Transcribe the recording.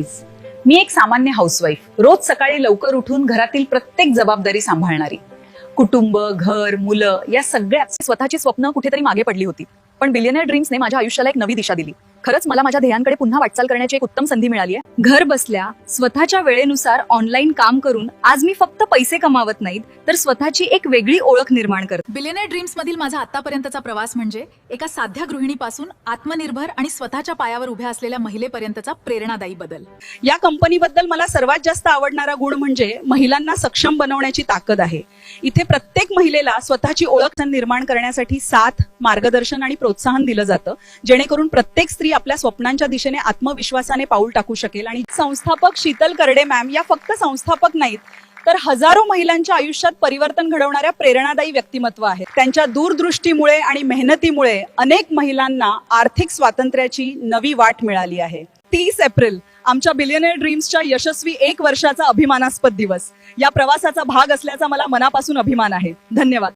मी एक सामान्य हाऊसवाईफ, रोज सकाळी लवकर उठून घरातील प्रत्येक जबाबदारी सांभाळणारी. कुटुंब, घर, मुलं या सगळ्यात स्वतःची स्वप्न कुठेतरी मागे पडली होती. पण बिलियनेअर ड्रीम्सने माझ्या आयुष्याला एक नवी दिशा दिली. खरंच मला माझ्या ध्येयांकडे पुन्हा वाटचाल करण्याची एक उत्तम संधी मिळाली आहे. घर बसल्या स्वतःच्या वेळेनुसार ऑनलाईन काम करून आज मी फक्त पैसे कमावत नाहीत, तर स्वतःची एक वेगळी ओळख निर्माण करते. बिलियनेअर ड्रीम्स मधील माझा आतापर्यंतचा प्रवास म्हणजे एका साध्या गृहिणीपासून आत्मनिर्भर आणि स्वतःच्या पायावर उभ्या असलेल्या महिलेपर्यंतचा प्रेरणादायी बदल. या कंपनीबद्दल मला सर्वात जास्त आवडणारा गुण म्हणजे महिलांना सक्षम बनवण्याची ताकद आहे. इथे प्रत्येक महिलेला स्वतःची ओळख निर्माण करण्यासाठी साथ, मार्गदर्शन आणि प्रोत्साहन दिलं जातं, जेणेकरून प्रत्येक स्त्री आपल्या स्वप्नांच्या दिशेने आत्मविश्वासाने पाऊल टाकू शकेल. आणि संस्थापक शीतल करडे मॅम या फक्त संस्थापक नाहीत, तर हजारो महिलांच्या आयुष्यात परिवर्तन घडवणाऱ्या प्रेरणादायी व्यक्तिमत्व आहेत. त्यांच्या दूरदृष्टीमुळे आणि मेहनतीमुळे अनेक महिलांना आर्थिक स्वातंत्र्याची नवी वाट मिळाली आहे. 30 एप्रिल आमच्या बिलियनेअर ड्रीम्सच्या यशस्वी 1 वर्षाचा अभिमानास्पद दिवस. या प्रवासाचा भाग असल्याचा मला मनापासून अभिमान आहे. धन्यवाद.